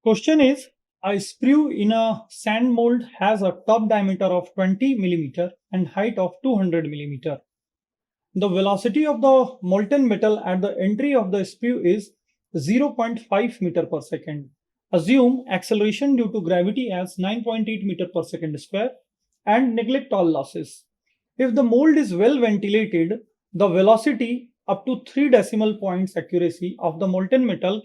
Question is, a sprue in a sand mold has a top diameter of 20 millimeter and height of 200 millimeter. The velocity of the molten metal at the entry of the sprue is 0.5 meter per second. Assume acceleration due to gravity as 9.8 meter per second square and neglect all losses. If the mold is well ventilated, the velocity up to 3 decimal points accuracy of the molten metal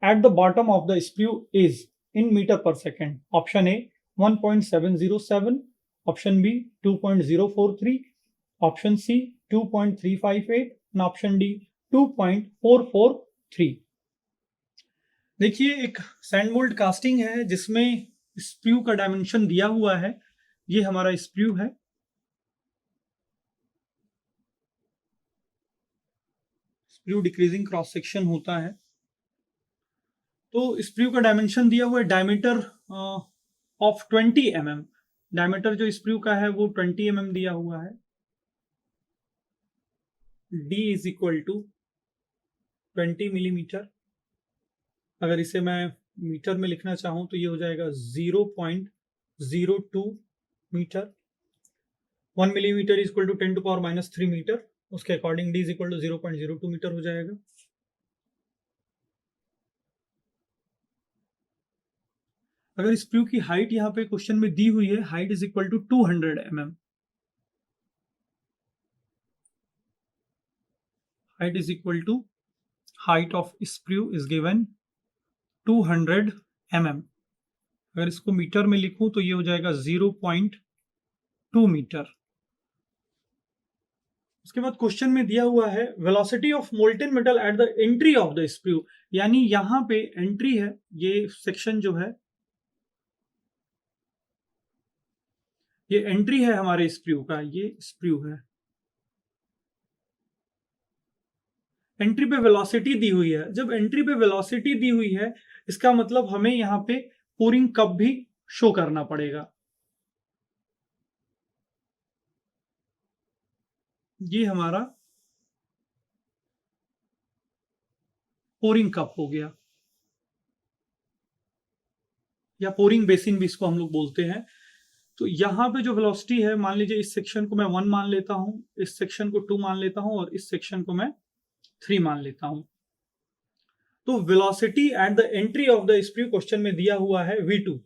at the bottom of the sprue is in meter per second. Option A 1.707, option B 2.043, option C 2.358 and option D 2.443। देखिए एक sand mould casting है जिसमें sprue का dimension दिया हुआ है। ये हमारा स्प्रू है। स्प्रू डिक्रीजिंग क्रॉस सेक्शन होता है। तो स्प्रू का डायमेंशन दिया हुआ है डायमीटर ऑफ 20 mm। डायमीटर जो स्प्रू का है वो 20 mm दिया हुआ है। D is equal to 20 millimetre. अगर इसे मैं मीटर में लिखना चाहूं तो ये हो जाएगा 0.02 metre. 1 millimetre is equal to 10 to power minus 3 metre. उसके according D is equal to 0.02 metre हो जाएगा। अगर स्प्रू की हाइट यहाँ पे क्वेश्चन में दी हुई है, height is equal to 200 mm। Height is equal to height of sprue is given 200 mm। अगर इसको मीटर में लिखूं तो ये हो जाएगा 0.2 मीटर। उसके बाद क्वेश्चन में दिया हुआ है velocity of molten metal at the entry of the sprue, यानी यहां पे एंट्री है, ये सेक्शन जो है ये एंट्री है हमारे स्प्रू का, ये स्प्रू है। एंट्री पे वेलोसिटी दी हुई है। जब एंट्री पे वेलोसिटी दी हुई है इसका मतलब हमें यहाँ पे पोरिंग कप भी शो करना पड़ेगा। ये हमारा पोरिंग कप हो गया या पोरिंग बेसिन भी इसको हम लोग बोलते हैं। तो यहां पे जो वेलोसिटी है, मान लीजिए इस सेक्शन को मैं 1 मान लेता हूं, इस सेक्शन को 2 मान लेता हूं और इस सेक्शन को मैं 3 मान लेता हूं। तो velocity at the entry of the sprue question में दिया हुआ है v2,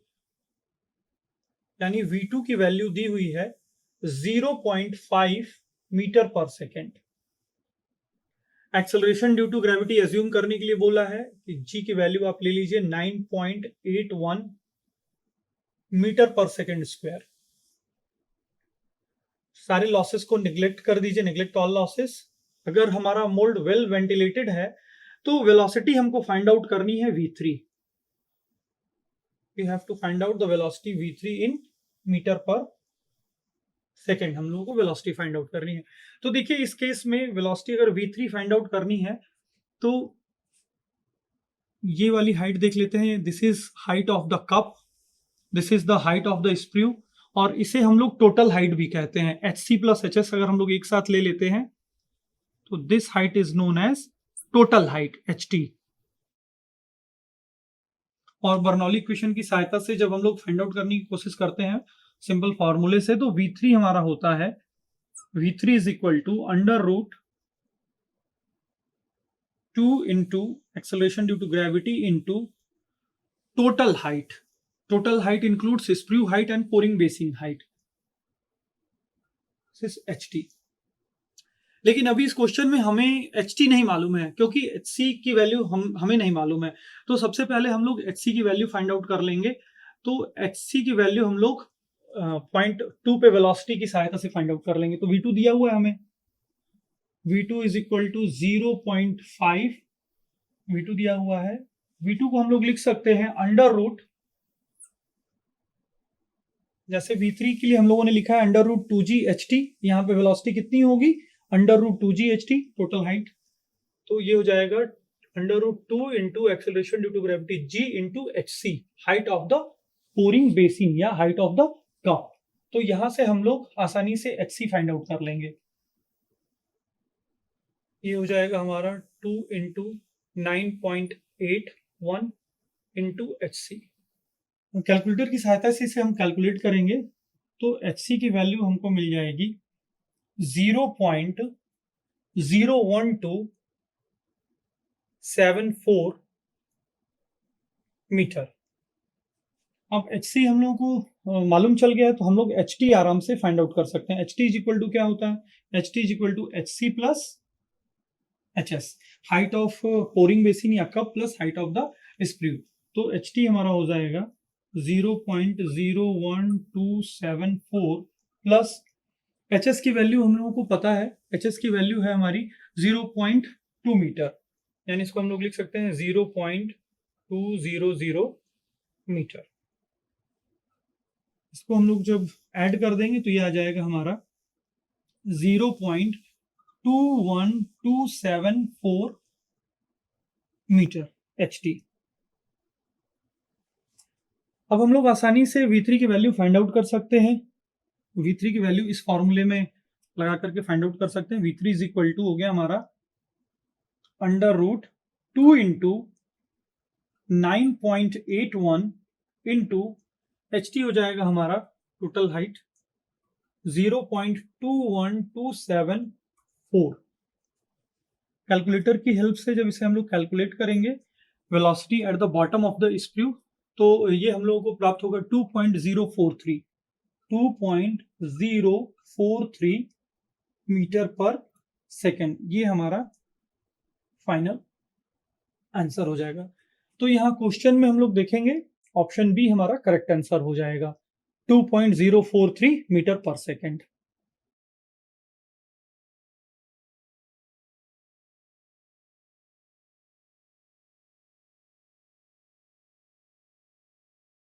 यानी v2 की वैल्यू दी हुई है 0.5 metre per second. Acceleration due to gravity assume करने के लिए बोला है कि g की वैल्यू आप ले लीजिए 9.81 मीटर पर सेकेंड स्क्वायर। सारे लॉसेस को निग्लेक्ट कर दीजिए, निग्लेक्ट ऑल लॉसेस। अगर हमारा मोल्ड वेल वेंटिलेटेड है तो वेलोसिटी हमको फाइंड आउट करनी है v3। We have to find out the velocity v3 in metre per second. हम लोगों को वेलोसिटी फाइंड आउट करनी है। तो देखिए इस केस में वेलोसिटी अगर v3 फाइंड आउट करनी है तो ये वाली हाइट देख लेते हैं। This is height of the cup, this is the height of the sprue, और इसे हम लोग टोटल हाइट भी कहते हैं। HC प्लस HS अगर हम लोग एक साथ ले लेते हैं तो this height is known as total height HT। और बर्नौली इक्वेशन की सहायता से जब हम लोग फाइंड आउट करने की कोशिश करते हैं सिंपल फॉर्मूले से, तो v3 हमारा होता है v3 is equal to under root 2 into acceleration due to gravity into total height. Total height includes sprue height and pouring basin height, HT। लेकिन अभी इस क्वेश्चन में हमें HT नहीं मालूम है क्योंकि HC की वैल्यू हमें नहीं मालूम है। तो सबसे पहले हम लोग HC की वैल्यू फाइंड आउट कर लेंगे। तो HC की वैल्यू हम लोग 0.2 पे वेलोसिटी की सहायता से फाइंड आउट कर लेंगे। तो v2 दिया हुआ है हमें, v2 is equal to 0.5। v2 दिया हुआ है, v2 को हम लोग लिख सकते हैं अंडर रूट, जैसे v3 के लिए हम लोगों ने लिखा है अंडर रूट 2g HT। यहाँ पे वेलोसिटी कितनी होगी, under root 2g HT total height. तो ये हो जाएगा under root 2 into acceleration due to gravity g into HC, height of the pouring basin या हाइट ऑफ द कप। तो यहां से हम लोग आसानी से HC फाइंड आउट कर लेंगे। ये हो जाएगा हमारा 2 इंटू 9.81 इंटू HC। कैलकुलेटर की सहायता से इसे हम कैलकुलेट करेंगे तो HC की वैल्यू हमको मिल जाएगी 0.01274 मीटर। अब HC हम लोगों को मालूम चल गया है तो हम लोग HT आराम से फाइंड आउट कर सकते हैं। HT इज इक्वल टू क्या होता है? HT is equal to HC plus HS, height of pouring basin या cup plus height of the sprue. तो HT हमारा हो जाएगा 0.01274 प्लस HS की वैल्यू हम लोगों को पता है, HS की वैल्यू है हमारी 0.2 मीटर, यानी इसको हम लोग लिख सकते हैं 0.200 मीटर। इसको हम लोग जब ऐड कर देंगे तो ये आ जाएगा हमारा 0.21274 मीटर HT। अब हम लोग आसानी से V3 की वैल्यू फाइंड आउट कर सकते हैं। V3 की वैल्यू इस फॉर्मूले में लगा करके फाइंड आउट कर सकते हैं। V3 इज इक्वल टू हो गया हमारा √2 इंटू 9.81 इंटू HT हो जाएगा हमारा टोटल हाइट 0.21274। कैलकुलेटर की हेल्प से जब इसे हम लोग कैलकुलेट करेंगे velocity at the bottom of the screw, तो ये हम लोगों को प्राप्त होगा 2.043 मीटर पर सेकेंड। ये हमारा फाइनल आंसर हो जाएगा। तो यहाँ क्वेश्चन में हम लोग देखेंगे ऑप्शन बी हमारा करेक्ट आंसर हो जाएगा 2.043 मीटर पर सेकेंड।